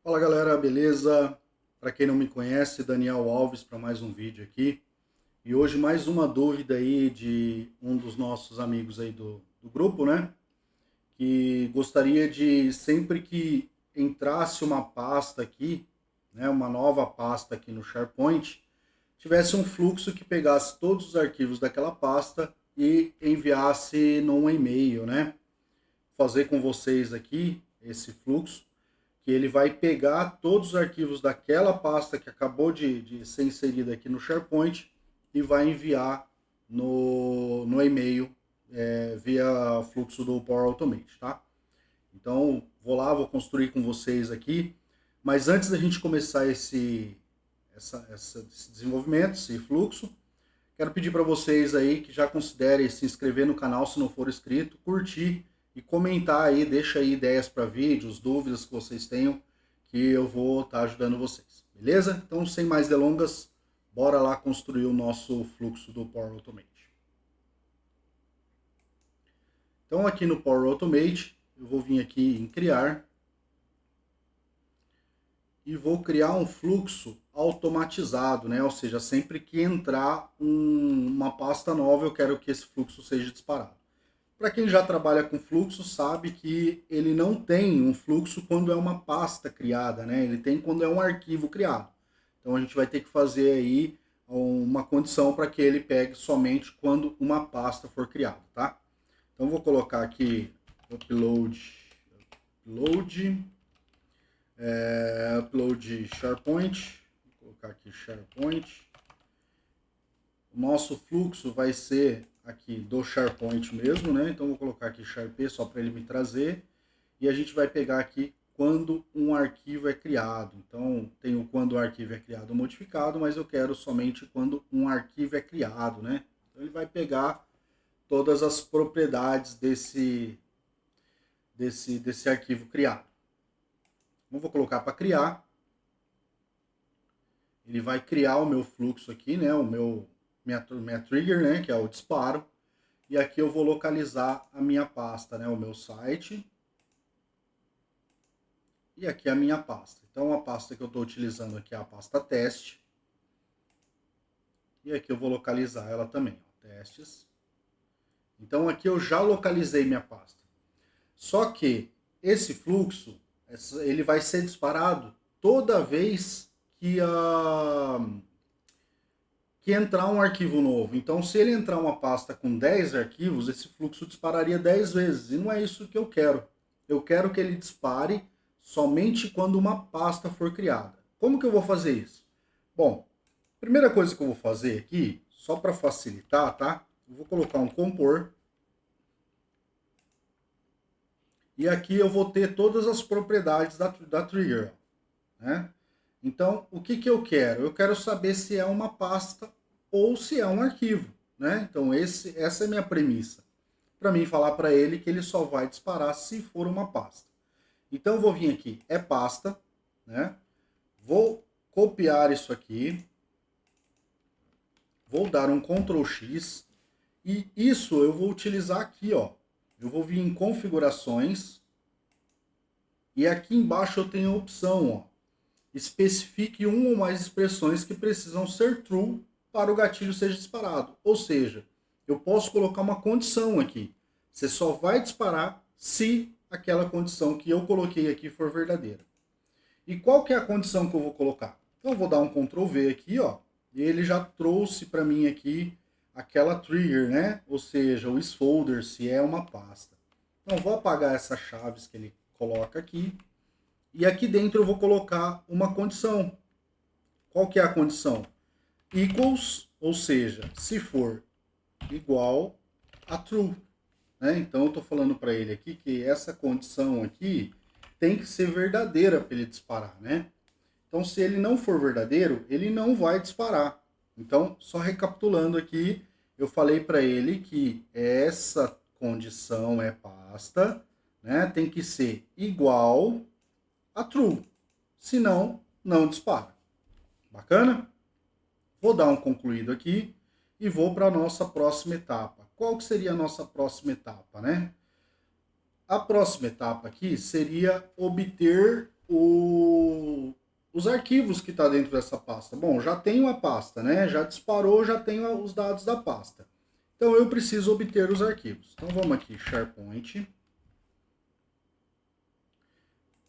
Fala galera, beleza? Para quem não me conhece, Daniel Alves para mais um vídeo aqui. E hoje mais uma dúvida aí de um dos nossos amigos aí do grupo, né? Que gostaria de sempre que entrasse uma pasta aqui, né? Uma nova pasta aqui no SharePoint, tivesse um fluxo que pegasse todos os arquivos daquela pasta e enviasse num e-mail, né? Fazer com vocês aqui esse fluxo que ele vai pegar todos os arquivos daquela pasta que acabou de ser inserida aqui no SharePoint e vai enviar no e-mail via fluxo do Power Automate, tá? Então, vou lá, vou construir com vocês aqui, mas antes da gente começar esse desenvolvimento, esse fluxo, quero pedir para vocês aí que já considerem se inscrever no canal se não for inscrito, curtir e comentar aí, deixa aí ideias para vídeos, dúvidas que vocês tenham, que eu vou estar ajudando vocês. Beleza? Então, sem mais delongas, bora lá construir o nosso fluxo do Power Automate. Então, aqui no Power Automate, eu vou vir aqui em criar e vou criar um fluxo automatizado, né? Ou seja, sempre que entrar uma pasta nova, eu quero que esse fluxo seja disparado. Para quem já trabalha com fluxo, sabe que ele não tem um fluxo quando é uma pasta criada, né? Ele tem quando é um arquivo criado. Então a gente vai ter que fazer aí uma condição para que ele pegue somente quando uma pasta for criada, tá? Então vou colocar aqui upload SharePoint, vou colocar aqui SharePoint. O nosso fluxo vai ser aqui do SharePoint mesmo, né? Então vou colocar aqui ShareP só para ele me trazer. E a gente vai pegar aqui quando um arquivo é criado. Então tem o quando o arquivo é criado ou modificado, mas eu quero somente quando um arquivo é criado, né? Então ele vai pegar todas as propriedades desse arquivo criado. Então vou colocar para criar. Ele vai criar o meu fluxo aqui, né? Minha trigger, né? Que é o disparo. E aqui eu vou localizar a minha pasta, né? O meu site. E aqui a minha pasta. Então a pasta que eu estou utilizando aqui é a pasta teste. E aqui eu vou localizar ela também, ó, testes. Então aqui eu já localizei minha pasta. Só que esse fluxo, ele vai ser disparado toda vez que entrar um arquivo novo. Então, se ele entrar uma pasta com 10 arquivos, esse fluxo dispararia 10 vezes. E não é isso que eu quero. Eu quero que ele dispare somente quando uma pasta for criada. Como que eu vou fazer isso? Bom, primeira coisa que eu vou fazer aqui, só para facilitar, tá? Eu vou colocar um compor. E aqui eu vou ter todas as propriedades da trigger, né? Então, o que eu quero? Eu quero saber se é uma pasta ou se é um arquivo, né? Então, essa é a minha premissa. Para mim falar para ele que ele só vai disparar se for uma pasta. Então, eu vou vir aqui, é pasta, né? Vou copiar isso aqui, vou dar um Ctrl X e isso eu vou utilizar aqui, ó. Eu vou vir em configurações e aqui embaixo eu tenho a opção, ó. Especifique uma ou mais expressões que precisam ser true para o gatilho seja disparado. Ou seja, eu posso colocar uma condição aqui. Você só vai disparar se aquela condição que eu coloquei aqui for verdadeira. E qual que é a condição que eu vou colocar? Então eu vou dar um Ctrl V aqui, ó, e ele já trouxe para mim aqui aquela trigger, né? Ou seja, o isfolder, se é uma pasta. Então eu vou apagar essas chaves que ele coloca aqui. E aqui dentro eu vou colocar uma condição. Qual que é a condição? Equals, ou seja, se for igual a true. Né? Então eu estou falando para ele aqui que essa condição aqui tem que ser verdadeira para ele disparar. Né? Então se ele não for verdadeiro, ele não vai disparar. Então, só recapitulando aqui, eu falei para ele que essa condição é pasta, né? Tem que ser igual a true, senão não dispara. Bacana? Vou dar um concluído aqui e vou para a nossa próxima etapa. Qual que seria a nossa próxima etapa, né? A próxima etapa aqui seria obter os arquivos que está dentro dessa pasta. Bom, já tenho a pasta, né? Já disparou, já tenho os dados da pasta. Então eu preciso obter os arquivos. Então vamos aqui, SharePoint.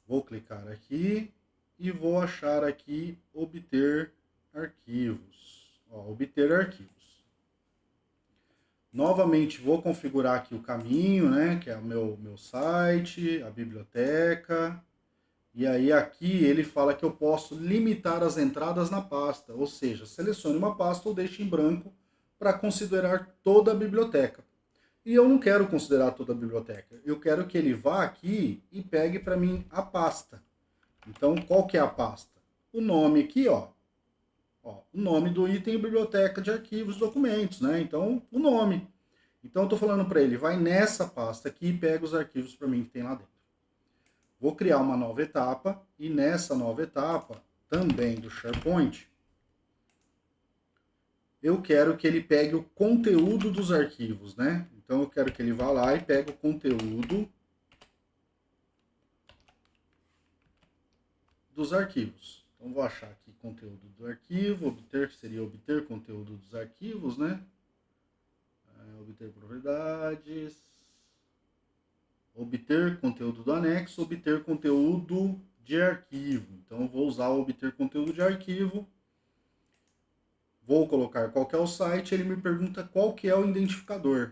Vou clicar aqui e vou achar aqui obter arquivos. Ó, obter arquivos. Novamente vou configurar aqui o caminho, né? Que é o meu site, a biblioteca. E aí aqui ele fala que eu posso limitar as entradas na pasta, ou seja, selecione uma pasta ou deixe em branco para considerar toda a biblioteca. E eu não quero considerar toda a biblioteca, eu quero que ele vá aqui e pegue para mim a pasta. Então, qual que é a pasta? O nome aqui, ó, o nome do item biblioteca de arquivos e documentos, né? Então, o nome. Então, eu estou falando para ele, vai nessa pasta aqui e pega os arquivos para mim que tem lá dentro. Vou criar uma nova etapa e nessa nova etapa, também do SharePoint, eu quero que ele pegue o conteúdo dos arquivos, né? Então eu quero que ele vá lá e pegue o conteúdo dos arquivos. Então vou achar aqui conteúdo do arquivo, obter, que seria obter conteúdo dos arquivos, né? Obter propriedades, obter conteúdo do anexo, obter conteúdo de arquivo. Então eu vou usar o obter conteúdo de arquivo. Vou colocar qual que é o site, ele me pergunta qual que é o identificador.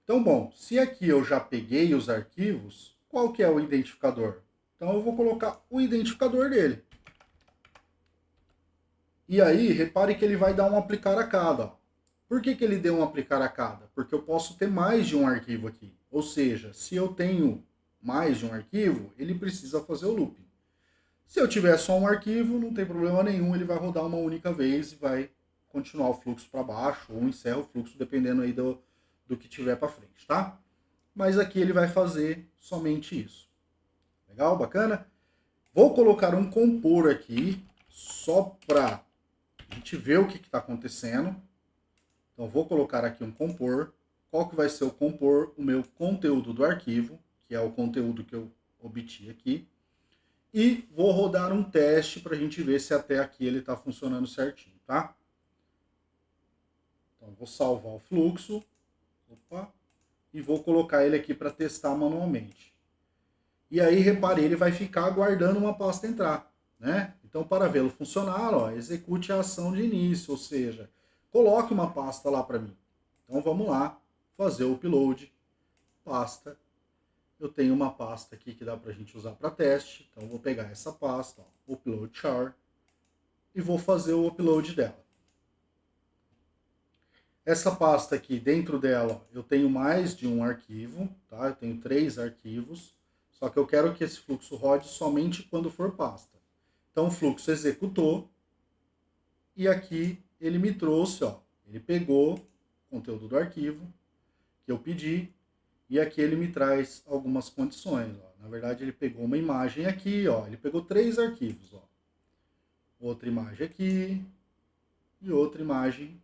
Então, bom, se aqui eu já peguei os arquivos, qual que é o identificador? Então eu vou colocar o identificador dele. E aí, repare que ele vai dar um aplicar a cada. Ó. Por que ele deu um aplicar a cada? Porque eu posso ter mais de um arquivo aqui. Ou seja, se eu tenho mais de um arquivo, ele precisa fazer o looping. Se eu tiver só um arquivo, não tem problema nenhum, ele vai rodar uma única vez e vai continuar o fluxo para baixo ou encerra o fluxo, dependendo aí do que tiver para frente, tá? Mas aqui ele vai fazer somente isso. Legal? Bacana? Vou colocar um compor aqui, só para a gente ver o que está acontecendo. Então vou colocar aqui um compor. Qual que vai ser o compor? O meu conteúdo do arquivo, que é o conteúdo que eu obti aqui. E vou rodar um teste para a gente ver se até aqui ele está funcionando certinho, tá? Então vou salvar o fluxo. Opa. E vou colocar ele aqui para testar manualmente. E aí, repare, ele vai ficar aguardando uma pasta entrar, né? Então, para vê-lo funcionar, ó, execute a ação de início, ou seja, coloque uma pasta lá para mim. Então, vamos lá, fazer o upload, pasta. Eu tenho uma pasta aqui que dá para a gente usar para teste. Então, vou pegar essa pasta, ó, upload char, e vou fazer o upload dela. Essa pasta aqui, dentro dela, eu tenho mais de um arquivo, tá? Eu tenho 3 arquivos, só que eu quero que esse fluxo rode somente quando for pasta. Então o fluxo executou e aqui ele me trouxe, ó, ele pegou o conteúdo do arquivo que eu pedi e aqui ele me traz algumas condições. Ó. Na verdade ele pegou uma imagem aqui, ó, ele pegou 3 arquivos, ó. Outra imagem aqui e outra imagem,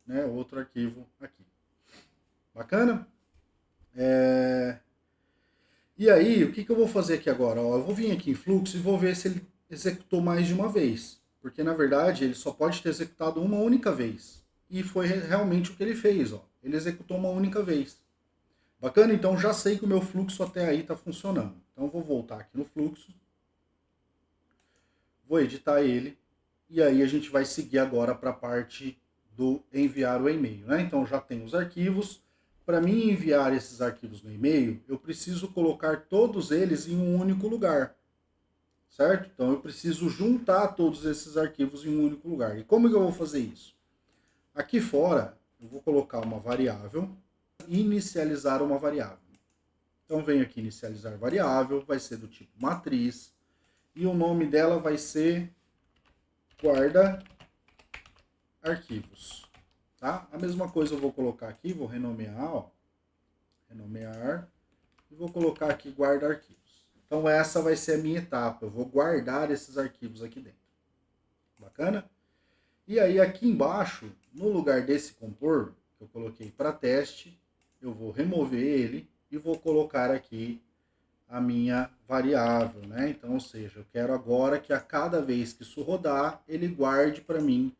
né, outro arquivo aqui. Bacana? E aí, o que eu vou fazer aqui agora? Ó, eu vou vir aqui em fluxo e vou ver se ele executou mais de uma vez. Porque, na verdade, ele só pode ter executado uma única vez. E foi realmente o que ele fez. Ó. Ele executou uma única vez. Bacana? Então, já sei que o meu fluxo até aí está funcionando. Então, eu vou voltar aqui no fluxo. Vou editar ele. E aí, a gente vai seguir agora para a parte do enviar o e-mail. Né? Então, já tenho os arquivos. Para mim enviar esses arquivos no e-mail, eu preciso colocar todos eles em um único lugar, certo? Então eu preciso juntar todos esses arquivos em um único lugar. E como que eu vou fazer isso? Aqui fora, eu vou colocar uma variável, inicializar uma variável. Então venho aqui inicializar variável, vai ser do tipo matriz, e o nome dela vai ser guarda arquivos. Tá? A mesma coisa eu vou colocar aqui, vou renomear, ó, renomear, e vou colocar aqui guarda arquivos. Então essa vai ser a minha etapa, eu vou guardar esses arquivos aqui dentro. Bacana? E aí aqui embaixo, no lugar desse compor, que eu coloquei para teste, eu vou remover ele e vou colocar aqui a minha variável, né? Então, ou seja, eu quero agora que a cada vez que isso rodar, ele guarde para mim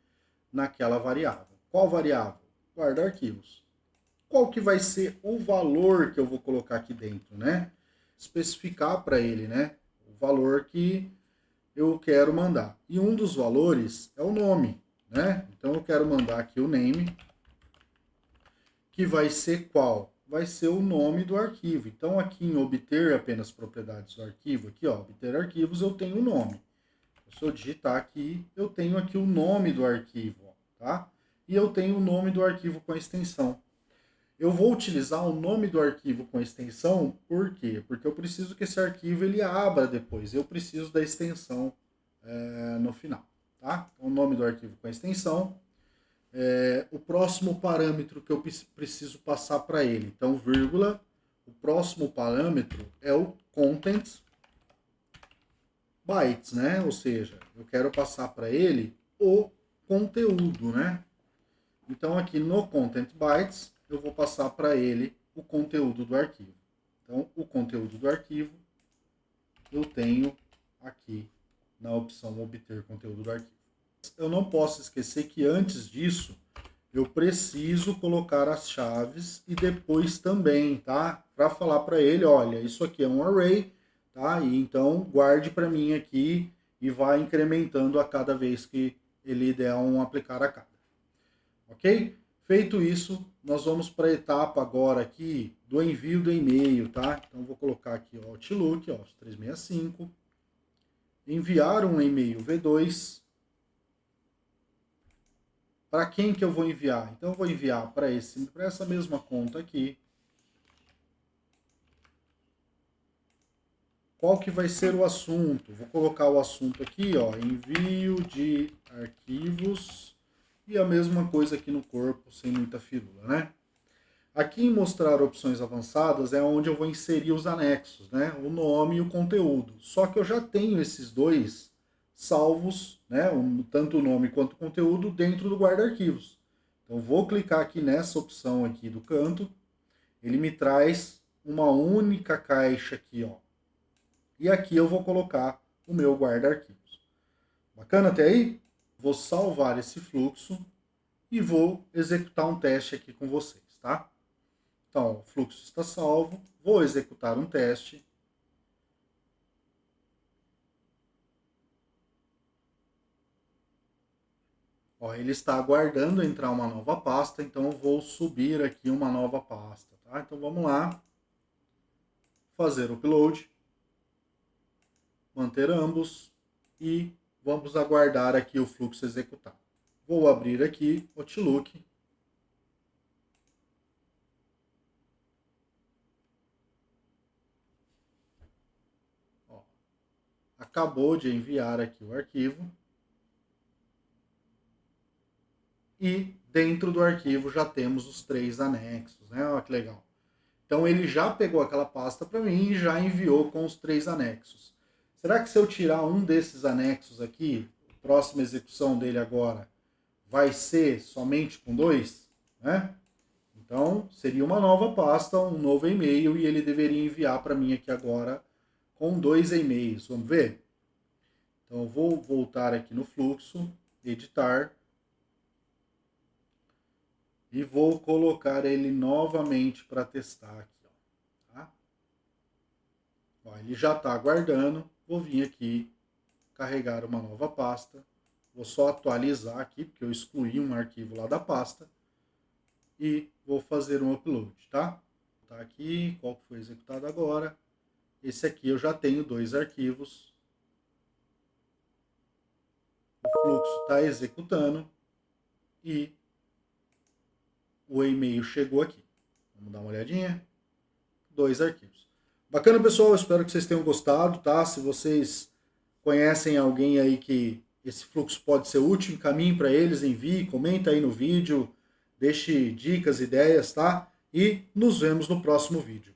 naquela variável. Qual variável? Guarda arquivos. Qual que vai ser o valor que eu vou colocar aqui dentro, né? Especificar para ele, né? O valor que eu quero mandar. E um dos valores é o nome, né? Então eu quero mandar aqui o name, que vai ser qual? Vai ser o nome do arquivo. Então aqui em obter apenas propriedades do arquivo, aqui ó, obter arquivos, eu tenho o nome. Se eu digitar aqui, eu tenho aqui o nome do arquivo, ó, tá? E eu tenho o nome do arquivo com a extensão. Eu vou utilizar o nome do arquivo com extensão, por quê? Porque eu preciso que esse arquivo ele abra depois. Eu preciso da extensão no final, tá? Então, o nome do arquivo com extensão. O próximo parâmetro que eu preciso passar para ele. Então, vírgula. O próximo parâmetro é o content bytes, né? Ou seja, eu quero passar para ele o conteúdo, né? Então, aqui no content bytes, eu vou passar para ele o conteúdo do arquivo. Então, o conteúdo do arquivo eu tenho aqui na opção obter conteúdo do arquivo. Eu não posso esquecer que antes disso, eu preciso colocar as chaves e depois também, tá? Para falar para ele, olha, isso aqui é um array, tá? E então guarde para mim aqui e vai incrementando a cada vez que ele der um aplicar a cada. Ok? Feito isso, nós vamos para a etapa agora aqui do envio do e-mail, tá? Então vou colocar aqui o Outlook, ó, 365, enviar um e-mail V2. Para quem que eu vou enviar? Então eu vou enviar para essa mesma conta aqui. Qual que vai ser o assunto? Vou colocar o assunto aqui, ó, envio de arquivos. E a mesma coisa aqui no corpo, sem muita firula, né? Aqui em mostrar opções avançadas é onde eu vou inserir os anexos, né? O nome e o conteúdo. Só que eu já tenho esses dois salvos, né? Tanto o nome quanto o conteúdo dentro do guarda-arquivos. Então vou clicar aqui nessa opção aqui do canto. Ele me traz uma única caixa aqui, ó. E aqui eu vou colocar o meu guarda-arquivos. Bacana até aí? Vou salvar esse fluxo e vou executar um teste aqui com vocês, tá? Então, o fluxo está salvo, vou executar um teste. Ó, ele está aguardando entrar uma nova pasta, então eu vou subir aqui uma nova pasta, tá? Então vamos lá, fazer o upload, manter ambos e vamos aguardar aqui o fluxo executar. Vou abrir aqui o Outlook. Ó, acabou de enviar aqui o arquivo. E dentro do arquivo já temos os 3 anexos, né? Olha que legal. Então ele já pegou aquela pasta para mim e já enviou com os 3 anexos. Será que se eu tirar um desses anexos aqui, a próxima execução dele agora vai ser somente com 2? Né? Então seria uma nova pasta, um novo e-mail e ele deveria enviar para mim aqui agora com 2 e-mails. Vamos ver? Então eu vou voltar aqui no fluxo, editar. E vou colocar ele novamente para testar aqui. Ó, tá? Ó, ele já está aguardando. Vou vir aqui, carregar uma nova pasta. Vou só atualizar aqui, porque eu excluí um arquivo lá da pasta. E vou fazer um upload, tá? Tá aqui, qual foi executado agora. Esse aqui eu já tenho 2 arquivos. O fluxo está executando. E o e-mail chegou aqui. Vamos dar uma olhadinha. 2 arquivos. Bacana, pessoal. Eu espero que vocês tenham gostado, tá? Se vocês conhecem alguém aí que esse fluxo pode ser útil, encaminhe para eles, envie, comenta aí no vídeo, deixe dicas, ideias, tá? E nos vemos no próximo vídeo.